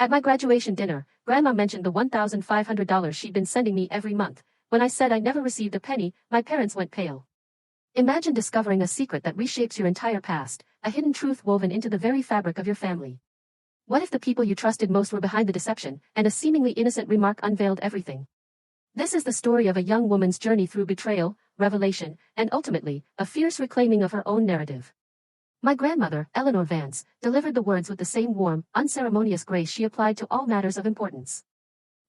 At my graduation dinner, Grandma mentioned the $1,500 she'd been sending me every month. When I said I never received a penny, my parents went pale. Imagine discovering a secret that reshapes your entire past, a hidden truth woven into the very fabric of your family. What if the people you trusted most were behind the deception, and a seemingly innocent remark unveiled everything? This is the story of a young woman's journey through betrayal, revelation, and ultimately, a fierce reclaiming of her own narrative. My grandmother, Eleanor Vance, delivered the words with the same warm, unceremonious grace she applied to all matters of importance.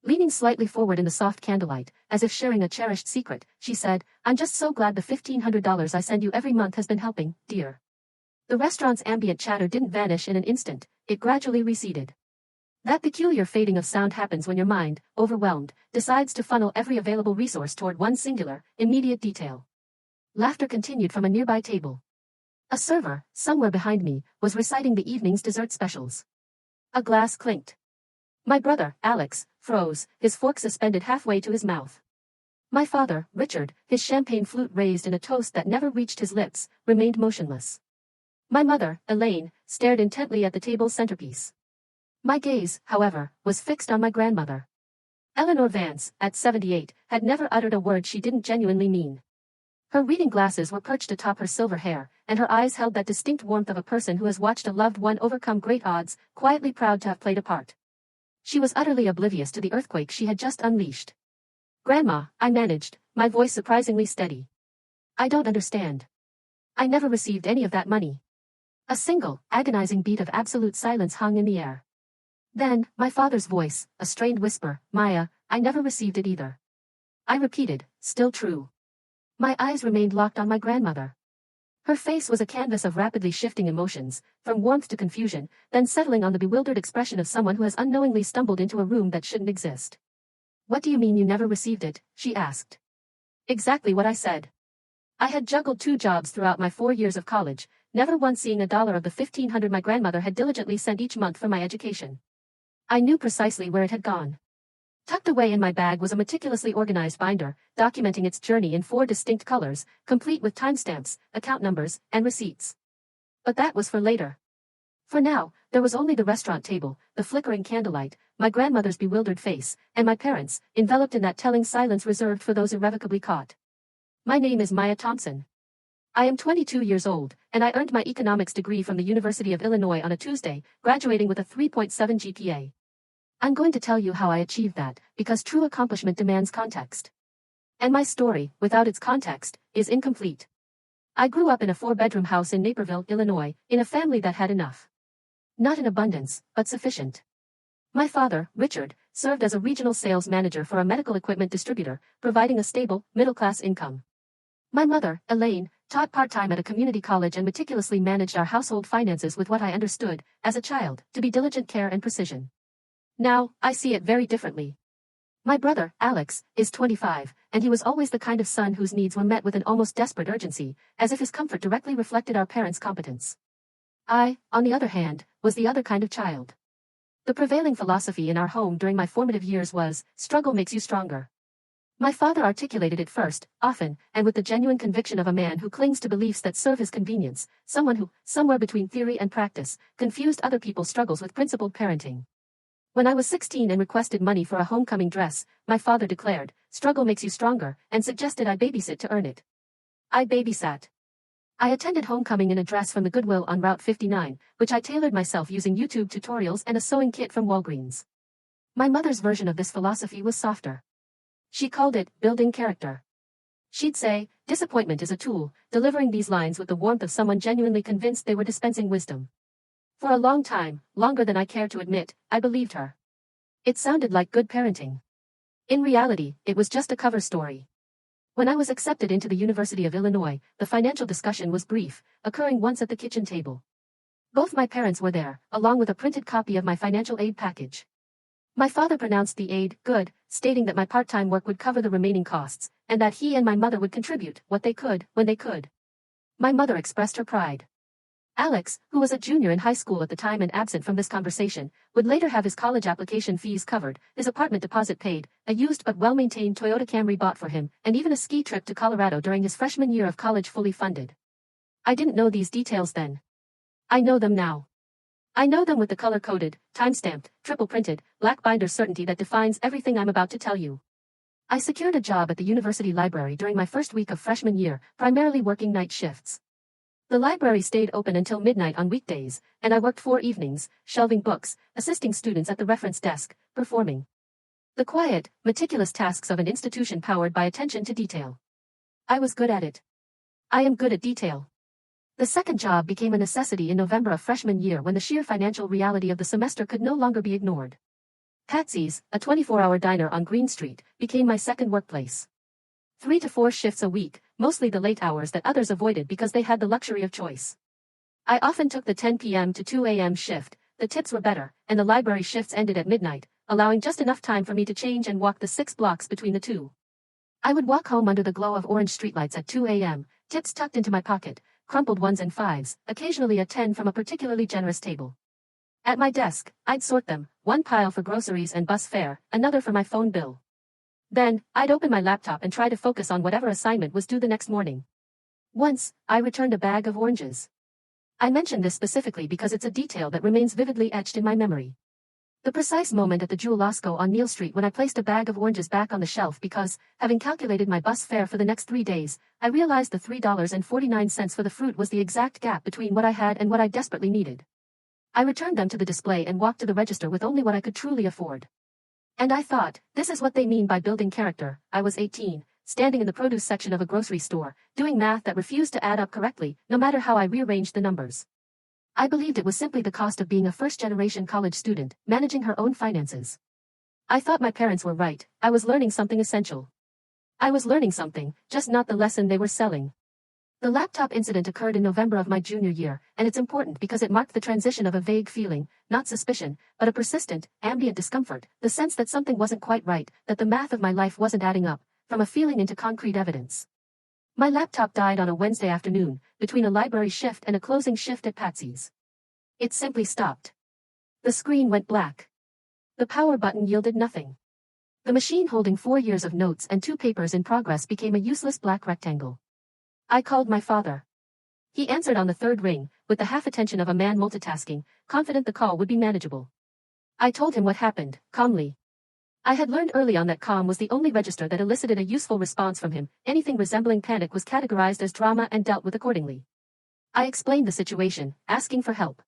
Leaning slightly forward in the soft candlelight, as if sharing a cherished secret, she said, "I'm just so glad the $1,500 I send you every month has been helping, dear." The restaurant's ambient chatter didn't vanish in an instant, it gradually receded. That peculiar fading of sound happens when your mind, overwhelmed, decides to funnel every available resource toward one singular, immediate detail. Laughter continued from a nearby table. A server, somewhere behind me, was reciting the evening's dessert specials. A glass clinked. My brother, Alex, froze, his fork suspended halfway to his mouth. My father, Richard, his champagne flute raised in a toast that never reached his lips, remained motionless. My mother, Elaine, stared intently at the table's centerpiece. My gaze, however, was fixed on my grandmother. Eleanor Vance, at 78, had never uttered a word she didn't genuinely mean. Her reading glasses were perched atop her silver hair, and her eyes held that distinct warmth of a person who has watched a loved one overcome great odds, quietly proud to have played a part. She was utterly oblivious to the earthquake she had just unleashed. "Grandma," I managed, my voice surprisingly steady. "I don't understand. I never received any of that money." A single, agonizing beat of absolute silence hung in the air. Then, my father's voice, a strained whisper, "Maya, I never received it either." I repeated, "Still true." My eyes remained locked on my grandmother. Her face was a canvas of rapidly shifting emotions, from warmth to confusion, then settling on the bewildered expression of someone who has unknowingly stumbled into a room that shouldn't exist. "What do you mean you never received it?" she asked. Exactly what I said. I had juggled 2 jobs throughout my 4 years of college, never once seeing a dollar of the $1,500 my grandmother had diligently sent each month for my education. I knew precisely where it had gone. Tucked away in my bag was a meticulously organized binder, documenting its journey in 4 distinct colors, complete with timestamps, account numbers, and receipts. But that was for later. For now, there was only the restaurant table, the flickering candlelight, my grandmother's bewildered face, and my parents, enveloped in that telling silence reserved for those irrevocably caught. My name is Maya Thompson. I am 22 years old, and I earned my economics degree from the University of Illinois on a Tuesday, graduating with a 3.7 GPA. I'm going to tell you how I achieved that, because true accomplishment demands context. And my story, without its context, is incomplete. I grew up in a 4-bedroom house in Naperville, Illinois, in a family that had enough. Not in abundance, but sufficient. My father, Richard, served as a regional sales manager for a medical equipment distributor, providing a stable, middle-class income. My mother, Elaine, taught part-time at a community college and meticulously managed our household finances with what I understood, as a child, to be diligent care and precision. Now, I see it very differently. My brother, Alex, is 25, and he was always the kind of son whose needs were met with an almost desperate urgency, as if his comfort directly reflected our parents' competence. I, on the other hand, was the other kind of child. The prevailing philosophy in our home during my formative years was, struggle makes you stronger. My father articulated it first, often, and with the genuine conviction of a man who clings to beliefs that serve his convenience, someone who, somewhere between theory and practice, confused other people's struggles with principled parenting. When I was 16 and requested money for a homecoming dress, my father declared, struggle makes you stronger, and suggested I babysit to earn it. I babysat. I attended homecoming in a dress from the Goodwill on Route 59, which I tailored myself using YouTube tutorials and a sewing kit from Walgreens. My mother's version of this philosophy was softer. She called it building character. She'd say, disappointment is a tool, delivering these lines with the warmth of someone genuinely convinced they were dispensing wisdom. For a long time, longer than I care to admit, I believed her. It sounded like good parenting. In reality, it was just a cover story. When I was accepted into the University of Illinois, the financial discussion was brief, occurring once at the kitchen table. Both my parents were there, along with a printed copy of my financial aid package. My father pronounced the aid good, stating that my part-time work would cover the remaining costs, and that he and my mother would contribute what they could, when they could. My mother expressed her pride. Alex, who was a junior in high school at the time and absent from this conversation, would later have his college application fees covered, his apartment deposit paid, a used but well-maintained Toyota Camry bought for him, and even a ski trip to Colorado during his freshman year of college fully funded. I didn't know these details then. I know them now. I know them with the color-coded, time-stamped, triple-printed, black binder certainty that defines everything I'm about to tell you. I secured a job at the university library during my first week of freshman year, primarily working night shifts. The library stayed open until midnight on weekdays, and I worked 4 evenings, shelving books, assisting students at the reference desk, performing the quiet, meticulous tasks of an institution powered by attention to detail. I was good at it. I am good at detail. The second job became a necessity in November of freshman year when the sheer financial reality of the semester could no longer be ignored. Patsy's, a 24-hour diner on Green Street, became my second workplace. 3 to 4 shifts a week, mostly the late hours that others avoided because they had the luxury of choice. I often took the 10 p.m. to 2 a.m. shift, the tips were better, and the library shifts ended at midnight, allowing just enough time for me to change and walk the 6 blocks between the two. I would walk home under the glow of orange streetlights at 2 a.m., tips tucked into my pocket, crumpled 1s and 5s, occasionally a 10 from a particularly generous table. At my desk, I'd sort them, one pile for groceries and bus fare, another for my phone bill. Then, I'd open my laptop and try to focus on whatever assignment was due the next morning. Once, I returned a bag of oranges. I mention this specifically because it's a detail that remains vividly etched in my memory. The precise moment at the Jewel Osco on Neal Street when I placed a bag of oranges back on the shelf because, having calculated my bus fare for the next 3 days, I realized the $3.49 for the fruit was the exact gap between what I had and what I desperately needed. I returned them to the display and walked to the register with only what I could truly afford. And I thought, this is what they mean by building character. I was 18, standing in the produce section of a grocery store, doing math that refused to add up correctly, no matter how I rearranged the numbers. I believed it was simply the cost of being a first-generation college student, managing her own finances. I thought my parents were right, I was learning something essential. I was learning something, just not the lesson they were selling. The laptop incident occurred in November of my junior year, and it's important because it marked the transition of a vague feeling, not suspicion, but a persistent, ambient discomfort, the sense that something wasn't quite right, that the math of my life wasn't adding up, from a feeling into concrete evidence. My laptop died on a Wednesday afternoon, between a library shift and a closing shift at Patsy's. It simply stopped. The screen went black. The power button yielded nothing. The machine holding 4 years of notes and 2 papers in progress became a useless black rectangle. I called my father. He answered on the 3rd ring, with the half-attention of a man multitasking, confident the call would be manageable. I told him what happened, calmly. I had learned early on that calm was the only register that elicited a useful response from him. Anything resembling panic was categorized as drama and dealt with accordingly. I explained the situation, asking for help.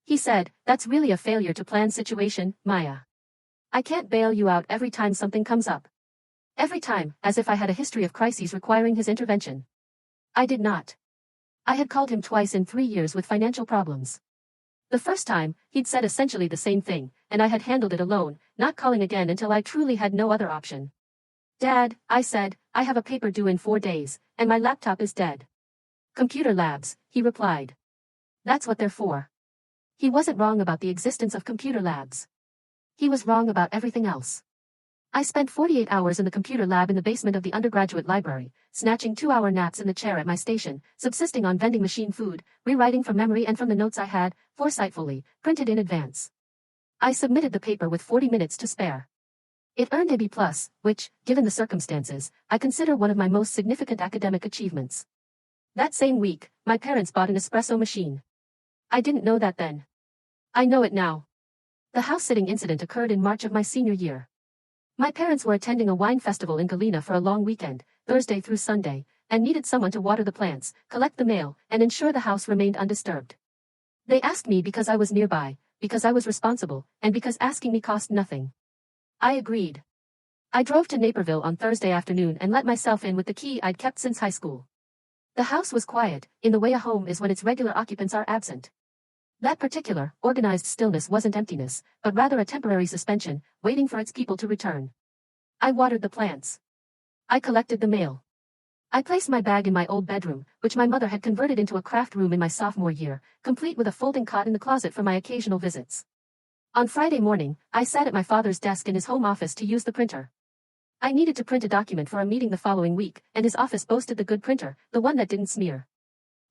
He said, "That's really a failure to plan situation, Maya. I can't bail you out every time something comes up." Every time, as if I had a history of crises requiring his intervention. I did not. I had called him twice in 3 years with financial problems. The first time, he'd said essentially the same thing, and I had handled it alone, not calling again until I truly had no other option. "Dad," I said, "I have a paper due in 4 days, and my laptop is dead." "Computer labs," he replied. "That's what they're for." He wasn't wrong about the existence of computer labs. He was wrong about everything else. I spent 48 hours in the computer lab in the basement of the undergraduate library, snatching 2-hour naps in the chair at my station, subsisting on vending machine food, rewriting from memory and from the notes I had, foresightfully, printed in advance. I submitted the paper with 40 minutes to spare. It earned a B+, which, given the circumstances, I consider one of my most significant academic achievements. That same week, my parents bought an espresso machine. I didn't know that then. I know it now. The house-sitting incident occurred in March of my senior year. My parents were attending a wine festival in Galena for a long weekend, Thursday through Sunday, and needed someone to water the plants, collect the mail, and ensure the house remained undisturbed. They asked me because I was nearby, because I was responsible, and because asking me cost nothing. I agreed. I drove to Naperville on Thursday afternoon and let myself in with the key I'd kept since high school. The house was quiet, in the way a home is when its regular occupants are absent. That particular, organized stillness wasn't emptiness, but rather a temporary suspension, waiting for its people to return. I watered the plants. I collected the mail. I placed my bag in my old bedroom, which my mother had converted into a craft room in my sophomore year, complete with a folding cot in the closet for my occasional visits. On Friday morning, I sat at my father's desk in his home office to use the printer. I needed to print a document for a meeting the following week, and his office boasted the good printer, the one that didn't smear.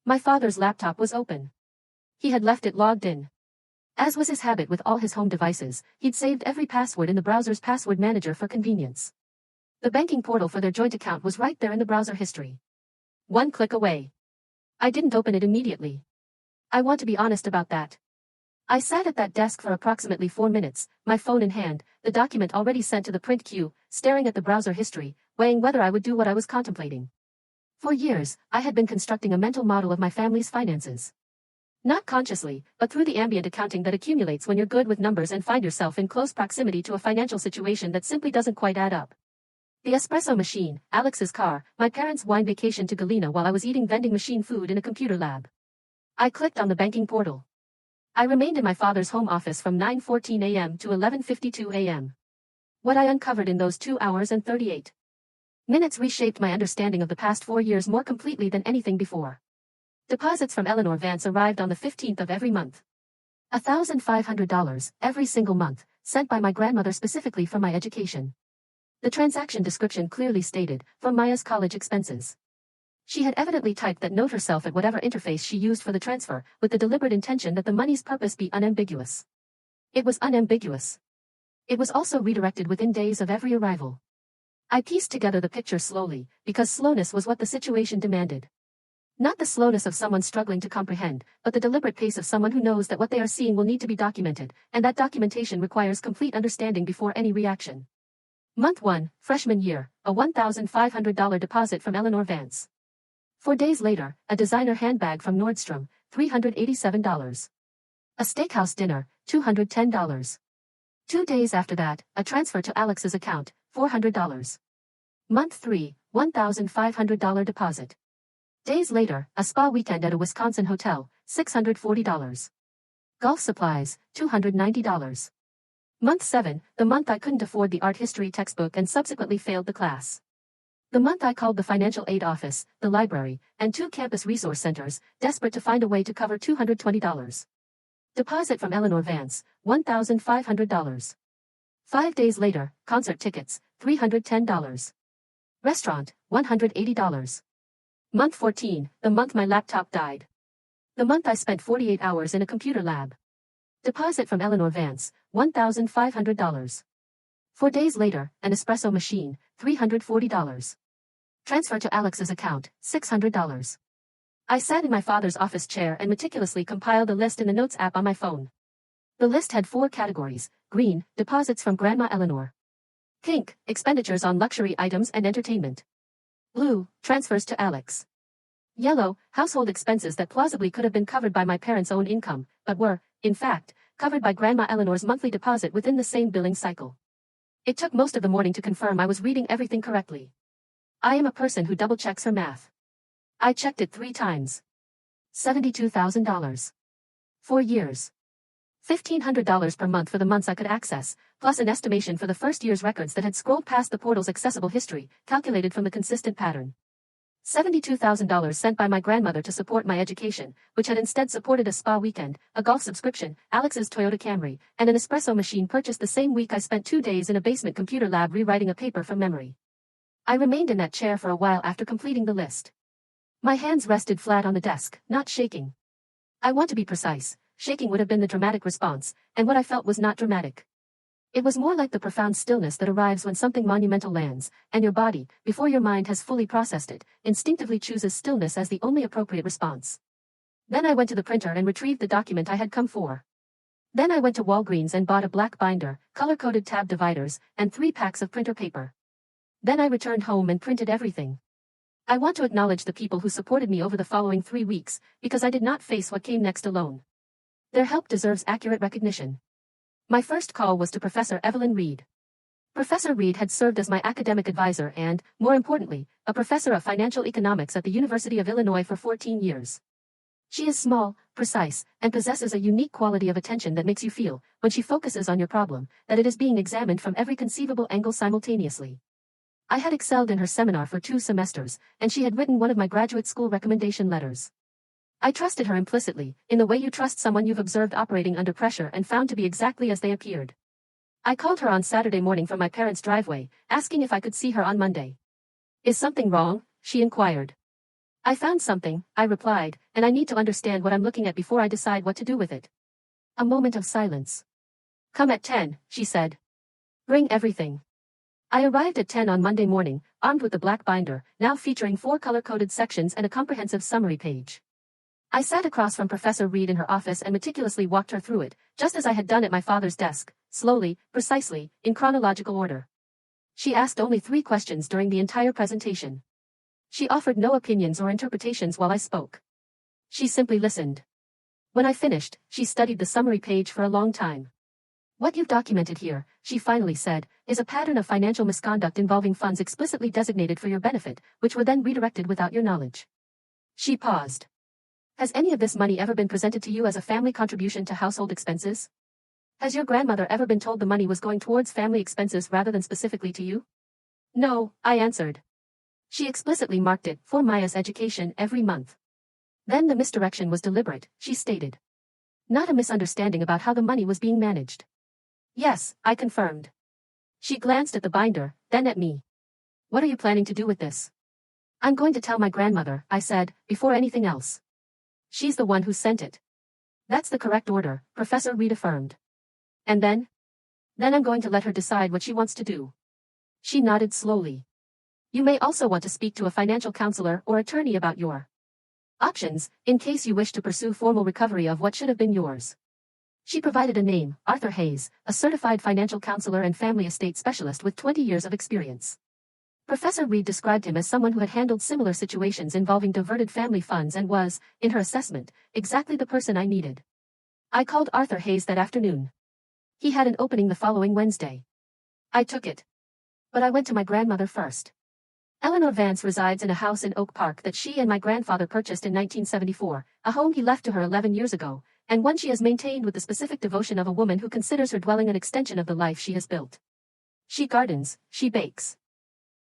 My father's laptop was open. He had left it logged in. As was his habit with all his home devices, he'd saved every password in the browser's password manager for convenience. The banking portal for their joint account was right there in the browser history. 1 click away. I didn't open it immediately. I want to be honest about that. I sat at that desk for approximately 4 minutes, my phone in hand, the document already sent to the print queue, staring at the browser history, weighing whether I would do what I was contemplating. For years, I had been constructing a mental model of my family's finances. Not consciously, but through the ambient accounting that accumulates when you're good with numbers and find yourself in close proximity to a financial situation that simply doesn't quite add up. The espresso machine, Alex's car, my parents' wine vacation to Galena while I was eating vending machine food in a computer lab. I clicked on the banking portal. I remained in my father's home office from 9:14 a.m. to 11:52 a.m. What I uncovered in those 2 hours and 38 minutes reshaped my understanding of the past 4 years more completely than anything before. Deposits from Eleanor Vance arrived on the 15th of every month. $1,500 every single month, sent by my grandmother specifically for my education. The transaction description clearly stated, for Maya's college expenses. She had evidently typed that note herself at whatever interface she used for the transfer, with the deliberate intention that the money's purpose be unambiguous. It was unambiguous. It was also redirected within days of every arrival. I pieced together the picture slowly, because slowness was what the situation demanded. Not the slowness of someone struggling to comprehend, but the deliberate pace of someone who knows that what they are seeing will need to be documented, and that documentation requires complete understanding before any reaction. Month 1, freshman year, a $1,500 deposit from Eleanor Vance. 4 days later, a designer handbag from Nordstrom, $387. A steakhouse dinner, $210. 2 days after that, a transfer to Alex's account, $400. Month 3, $1,500 deposit. Days later, a spa weekend at a Wisconsin hotel, $640. Golf supplies, $290. Month 7, the month I couldn't afford the art history textbook and subsequently failed the class. The month I called the financial aid office, the library, and 2 campus resource centers, desperate to find a way to cover $220. Deposit from Eleanor Vance, $1,500. 5 days later, concert tickets, $310. Restaurant, $180. Month 14, the month my laptop died. The month I spent 48 hours in a computer lab. Deposit from Eleanor Vance, $1,500. 4 days later, an espresso machine, $340. Transfer to Alex's account, $600. I sat in my father's office chair and meticulously compiled a list in the Notes app on my phone. The list had 4 categories: green, deposits from Grandma Eleanor; pink, expenditures on luxury items and entertainment; blue, transfers to Alex; yellow, household expenses that plausibly could have been covered by my parents' own income, but were, in fact, covered by Grandma Eleanor's monthly deposit within the same billing cycle. It took most of the morning to confirm I was reading everything correctly. I am a person who double-checks her math. I checked it 3 times. $72,000. 4 years. $1,500 per month for the months I could access, plus an estimation for the first year's records that had scrolled past the portal's accessible history, calculated from the consistent pattern. $72,000 sent by my grandmother to support my education, which had instead supported a spa weekend, a golf subscription, Alex's Toyota Camry, and an espresso machine purchased the same week I spent 2 days in a basement computer lab rewriting a paper from memory. I remained in that chair for a while after completing the list. My hands rested flat on the desk, not shaking. I want to be precise. Shaking would have been the dramatic response, and what I felt was not dramatic. It was more like the profound stillness that arrives when something monumental lands, and your body, before your mind has fully processed it, instinctively chooses stillness as the only appropriate response. Then I went to the printer and retrieved the document I had come for. Then I went to Walgreens and bought a black binder, color-coded tab dividers, and 3 packs of printer paper. Then I returned home and printed everything. I want to acknowledge the people who supported me over the following 3 weeks, because I did not face what came next alone. Their help deserves accurate recognition. My first call was to Professor Evelyn Reed. Professor Reed had served as my academic advisor and, more importantly, a professor of financial economics at the University of Illinois for 14 years. She is small, precise, and possesses a unique quality of attention that makes you feel, when she focuses on your problem, that it is being examined from every conceivable angle simultaneously. I had excelled in her seminar for 2 semesters, and she had written one of my graduate school recommendation letters. I trusted her implicitly, in the way you trust someone you've observed operating under pressure and found to be exactly as they appeared. I called her on Saturday morning from my parents' driveway, asking if I could see her on Monday. "Is something wrong?" she inquired. "I found something," I replied, "and I need to understand what I'm looking at before I decide what to do with it." A moment of silence. "Come at 10, she said. "Bring everything." I arrived at 10 on Monday morning, armed with the black binder, now featuring 4 color-coded sections and a comprehensive summary page. I sat across from Professor Reed in her office and meticulously walked her through it, just as I had done at my father's desk, slowly, precisely, in chronological order. She asked only 3 questions during the entire presentation. She offered no opinions or interpretations while I spoke. She simply listened. When I finished, she studied the summary page for a long time. What you've documented here, she finally said, is a pattern of financial misconduct involving funds explicitly designated for your benefit, which were then redirected without your knowledge. She paused. Has any of this money ever been presented to you as a family contribution to household expenses? Has your grandmother ever been told the money was going towards family expenses rather than specifically to you? No, I answered. She explicitly marked it for Maya's education every month. Then the misdirection was deliberate, she stated. Not a misunderstanding about how the money was being managed. Yes, I confirmed. She glanced at the binder, then at me. What are you planning to do with this? I'm going to tell my grandmother, I said, before anything else. She's the one who sent it. That's the correct order, Professor Reed affirmed. And then? Then I'm going to let her decide what she wants to do. She nodded slowly. You may also want to speak to a financial counselor or attorney about your options, in case you wish to pursue formal recovery of what should have been yours. She provided a name, Arthur Hayes, a certified financial counselor and family estate specialist with 20 years of experience. Professor Reed described him as someone who had handled similar situations involving diverted family funds and was, in her assessment, exactly the person I needed. I called Arthur Hayes that afternoon. He had an opening the following Wednesday. I took it. But I went to my grandmother first. Eleanor Vance resides in a house in Oak Park that she and my grandfather purchased in 1974, a home he left to her 11 years ago, and one she has maintained with the specific devotion of a woman who considers her dwelling an extension of the life she has built. She gardens, she bakes.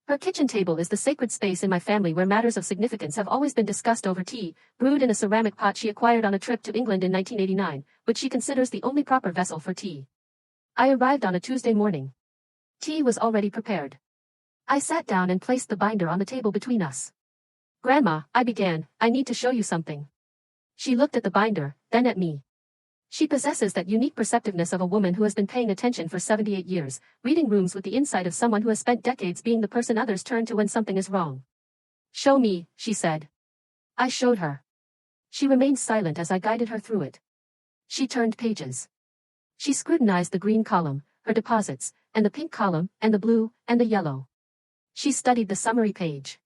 Her kitchen table is the sacred space in my family where matters of significance have always been discussed over tea, brewed in a ceramic pot she acquired on a trip to England in 1989, which she considers the only proper vessel for tea. I arrived on a Tuesday morning. Tea was already prepared. I sat down and placed the binder on the table between us. Grandma, I began, I need to show you something. She looked at the binder, then at me. She possesses that unique perceptiveness of a woman who has been paying attention for 78 years, reading rooms with the insight of someone who has spent decades being the person others turn to when something is wrong. Show me, she said. I showed her. She remained silent as I guided her through it. She turned pages. She scrutinized the green column, her deposits, and the pink column, and the blue, and the yellow. She studied the summary page.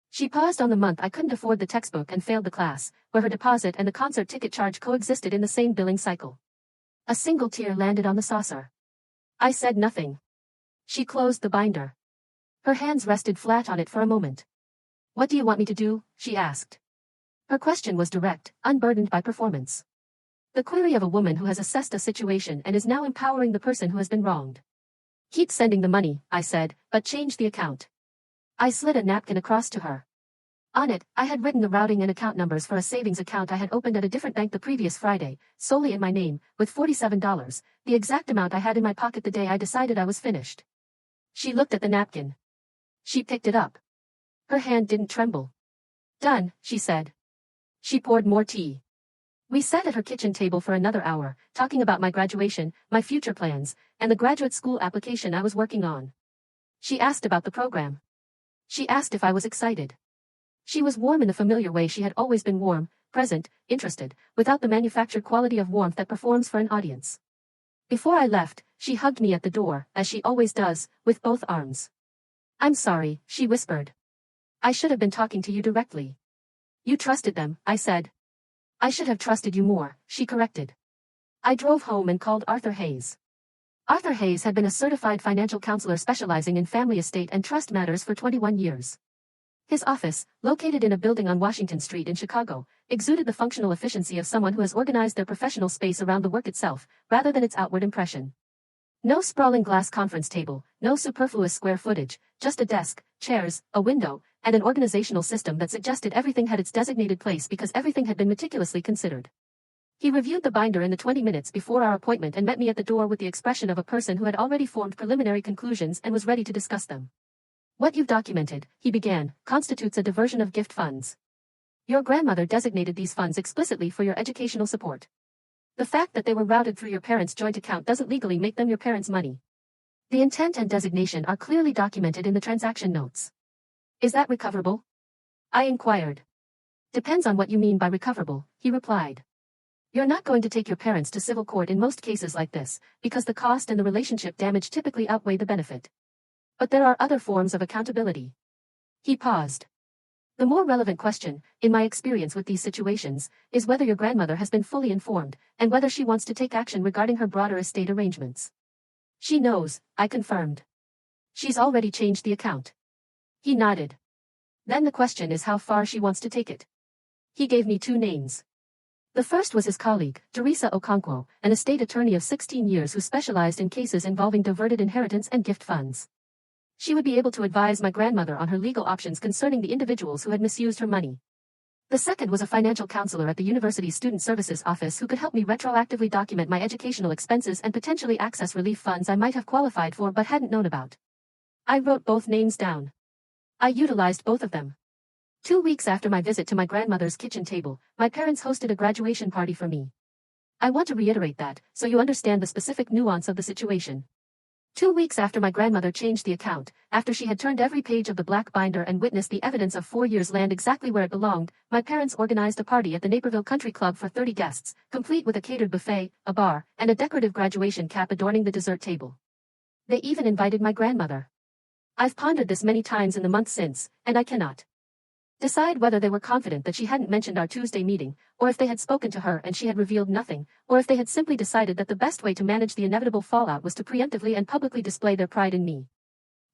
She paused on the month I couldn't afford the textbook and failed the class, where her deposit and the concert ticket charge coexisted in the same billing cycle. A single tear landed on the saucer. I said nothing. She closed the binder. Her hands rested flat on it for a moment. What do you want me to do? She asked. Her question was direct, unburdened by performance. The query of a woman who has assessed a situation and is now empowering the person who has been wronged. Keep sending the money, I said, but change the account. I slid a napkin across to her. On it, I had written the routing and account numbers for a savings account I had opened at a different bank the previous Friday, solely in my name, with $47, the exact amount I had in my pocket the day I decided I was finished. She looked at the napkin. She picked it up. Her hand didn't tremble. Done, she said. She poured more tea. We sat at her kitchen table for another hour, talking about my graduation, my future plans, and the graduate school application I was working on. She asked about the program. She asked if I was excited. She was warm in the familiar way she had always been warm, present, interested, without the manufactured quality of warmth that performs for an audience. Before I left, she hugged me at the door, as she always does, with both arms. I'm sorry, she whispered. I should have been talking to you directly. You trusted them, I said. I should have trusted you more, she corrected. I drove home and called Arthur Hayes. Arthur Hayes had been a certified financial counselor specializing in family estate and trust matters for 21 years. His office, located in a building on Washington Street in Chicago, exuded the functional efficiency of someone who has organized their professional space around the work itself, rather than its outward impression. No sprawling glass conference table, no superfluous square footage, just a desk, chairs, a window, and an organizational system that suggested everything had its designated place because everything had been meticulously considered. He reviewed the binder in the 20 minutes before our appointment and met me at the door with the expression of a person who had already formed preliminary conclusions and was ready to discuss them. What you've documented, he began, constitutes a diversion of gift funds. Your grandmother designated these funds explicitly for your educational support. The fact that they were routed through your parents' joint account doesn't legally make them your parents' money. The intent and designation are clearly documented in the transaction notes. Is that recoverable? I inquired. Depends on what you mean by recoverable, he replied. You're not going to take your parents to civil court in most cases like this, because the cost and the relationship damage typically outweigh the benefit. But there are other forms of accountability. He paused. The more relevant question, in my experience with these situations, is whether your grandmother has been fully informed, and whether she wants to take action regarding her broader estate arrangements. She knows, I confirmed. She's already changed the account. He nodded. Then the question is how far she wants to take it. He gave me 2 names. The first was his colleague, Teresa Okonkwo, an estate attorney of 16 years who specialized in cases involving diverted inheritance and gift funds. She would be able to advise my grandmother on her legal options concerning the individuals who had misused her money. The second was a financial counselor at the university's Student Services Office who could help me retroactively document my educational expenses and potentially access relief funds I might have qualified for but hadn't known about. I wrote both names down. I utilized both of them. 2 weeks after my visit to my grandmother's kitchen table, my parents hosted a graduation party for me. I want to reiterate that, so you understand the specific nuance of the situation. 2 weeks after my grandmother changed the account, after she had turned every page of the black binder and witnessed the evidence of 4 years' land exactly where it belonged, my parents organized a party at the Naperville Country Club for 30 guests, complete with a catered buffet, a bar, and a decorative graduation cap adorning the dessert table. They even invited my grandmother. I've pondered this many times in the months since, and I cannot decide whether they were confident that she hadn't mentioned our Tuesday meeting, or if they had spoken to her and she had revealed nothing, or if they had simply decided that the best way to manage the inevitable fallout was to preemptively and publicly display their pride in me.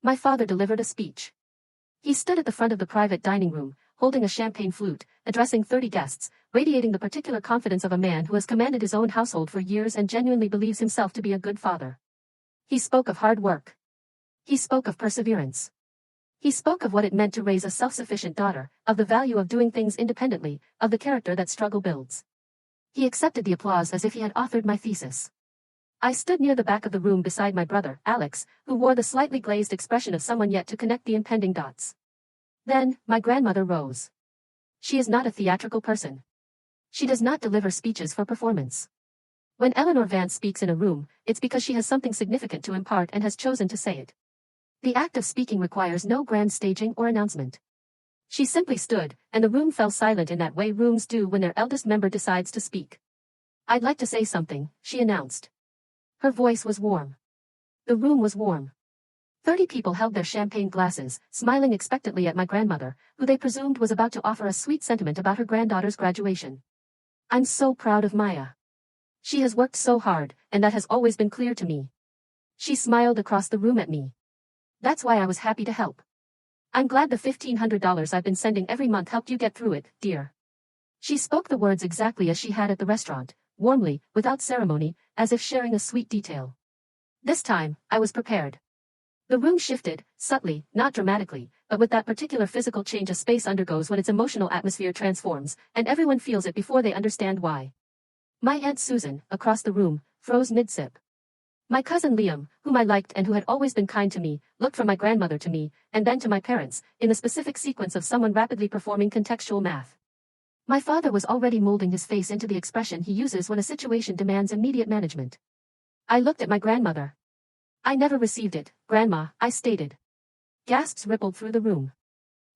My father delivered a speech. He stood at the front of the private dining room, holding a champagne flute, addressing 30 guests, radiating the particular confidence of a man who has commanded his own household for years and genuinely believes himself to be a good father. He spoke of hard work. He spoke of perseverance. He spoke of what it meant to raise a self-sufficient daughter, of the value of doing things independently, of the character that struggle builds. He accepted the applause as if he had authored my thesis. I stood near the back of the room beside my brother, Alex, who wore the slightly glazed expression of someone yet to connect the impending dots. Then, my grandmother rose. She is not a theatrical person. She does not deliver speeches for performance. When Eleanor Vance speaks in a room, it's because she has something significant to impart and has chosen to say it. The act of speaking requires no grand staging or announcement. She simply stood, and the room fell silent in that way rooms do when their eldest member decides to speak. I'd like to say something, she announced. Her voice was warm. The room was warm. 30 people held their champagne glasses, smiling expectantly at my grandmother, who they presumed was about to offer a sweet sentiment about her granddaughter's graduation. I'm so proud of Maya. She has worked so hard, and that has always been clear to me. She smiled across the room at me. That's why I was happy to help. I'm glad the $1,500 I've been sending every month helped you get through it, dear. She spoke the words exactly as she had at the restaurant, warmly, without ceremony, as if sharing a sweet detail. This time, I was prepared. The room shifted, subtly, not dramatically, but with that particular physical change a space undergoes when its emotional atmosphere transforms, and everyone feels it before they understand why. My Aunt Susan, across the room, froze mid-sip. My cousin Liam, whom I liked and who had always been kind to me, looked from my grandmother to me, and then to my parents, in the specific sequence of someone rapidly performing contextual math. My father was already molding his face into the expression he uses when a situation demands immediate management. I looked at my grandmother. I never received it, Grandma, I stated. Gasps rippled through the room.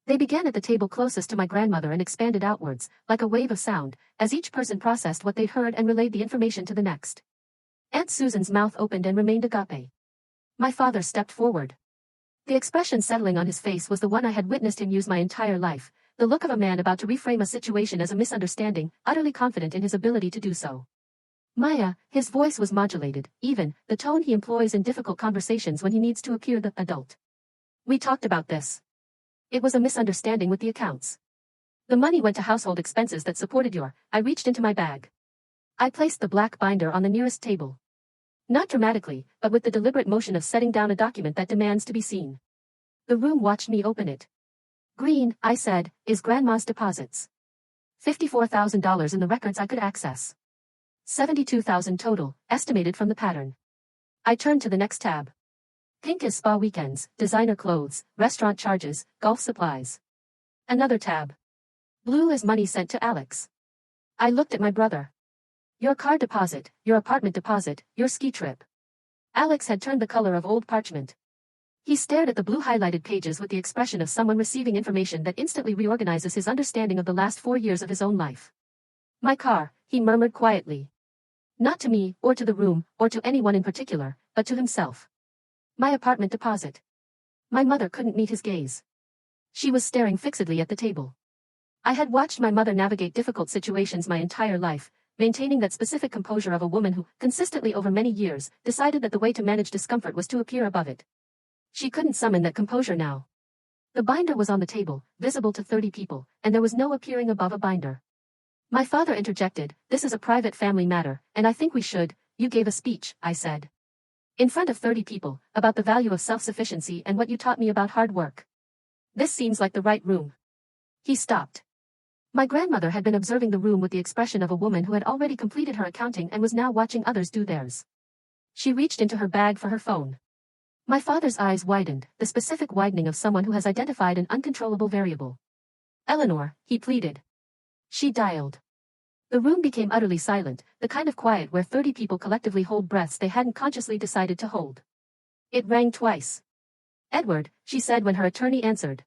They began at the table closest to my grandmother and expanded outwards, like a wave of sound, as each person processed what they'd heard and relayed the information to the next. Aunt Susan's mouth opened and remained agape. My father stepped forward. The expression settling on his face was the one I had witnessed him use my entire life, the look of a man about to reframe a situation as a misunderstanding, utterly confident in his ability to do so. Maya, his voice was modulated, even, the tone he employs in difficult conversations when he needs to appear the adult. We talked about this. It was a misunderstanding with the accounts. The money went to household expenses that supported your. I reached into my bag. I placed the black binder on the nearest table. Not dramatically, but with the deliberate motion of setting down a document that demands to be seen. The room watched me open it. Green, I said, is Grandma's deposits. $54,000 in the records I could access. $72,000 total, estimated from the pattern. I turned to the next tab. Pink is spa weekends, designer clothes, restaurant charges, golf supplies. Another tab. Blue is money sent to Alex. I looked at my brother. Your car deposit, your apartment deposit, your ski trip. Alex had turned the color of old parchment. He stared at the blue highlighted pages with the expression of someone receiving information that instantly reorganizes his understanding of the last 4 years of his own life. My car, he murmured quietly. Not to me, or to the room, or to anyone in particular, but to himself. My apartment deposit. My mother couldn't meet his gaze. She was staring fixedly at the table. I had watched my mother navigate difficult situations my entire life, maintaining that specific composure of a woman who, consistently over many years, decided that the way to manage discomfort was to appear above it. She couldn't summon that composure now. The binder was on the table, visible to 30 people, and there was no appearing above a binder. My father interjected, "This is a private family matter, and I think we should." "You gave a speech," I said. "In front of 30 people, about the value of self-sufficiency and what you taught me about hard work. This seems like the right room." He stopped. My grandmother had been observing the room with the expression of a woman who had already completed her accounting and was now watching others do theirs. She reached into her bag for her phone. My father's eyes widened, the specific widening of someone who has identified an uncontrollable variable. "Eleanor," he pleaded. She dialed. The room became utterly silent, the kind of quiet where 30 people collectively hold breaths they hadn't consciously decided to hold. It rang twice. "Edward," she said when her attorney answered.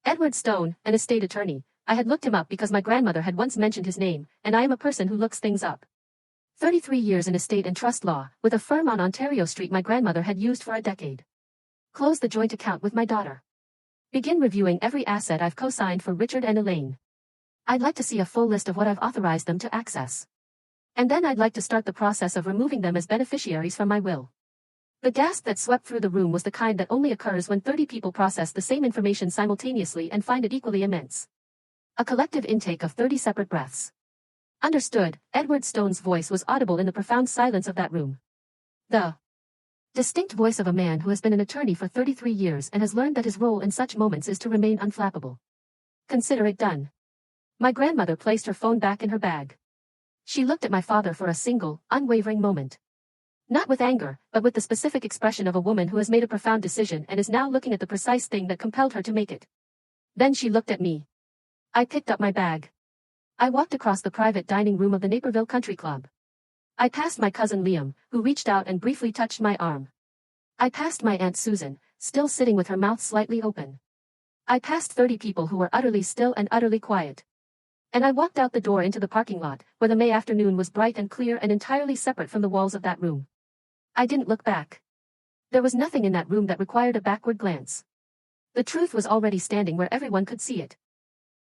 Edward Stone, an estate attorney. I had looked him up because my grandmother had once mentioned his name, and I am a person who looks things up. 33 years in estate and trust law, with a firm on Ontario Street my grandmother had used for a decade. Close the joint account with my daughter. Begin reviewing every asset I've co-signed for Richard and Elaine. I'd like to see a full list of what I've authorized them to access. And then I'd like to start the process of removing them as beneficiaries from my will." The gasp that swept through the room was the kind that only occurs when 30 people process the same information simultaneously and find it equally immense. A collective intake of 30 separate breaths. "Understood," Edward Stone's voice was audible in the profound silence of that room. The distinct voice of a man who has been an attorney for 33 years and has learned that his role in such moments is to remain unflappable. "Consider it done." My grandmother placed her phone back in her bag. She looked at my father for a single, unwavering moment. Not with anger, but with the specific expression of a woman who has made a profound decision and is now looking at the precise thing that compelled her to make it. Then she looked at me. I picked up my bag. I walked across the private dining room of the Naperville Country Club. I passed my cousin Liam, who reached out and briefly touched my arm. I passed my Aunt Susan, still sitting with her mouth slightly open. I passed 30 people who were utterly still and utterly quiet. And I walked out the door into the parking lot, where the May afternoon was bright and clear and entirely separate from the walls of that room. I didn't look back. There was nothing in that room that required a backward glance. The truth was already standing where everyone could see it.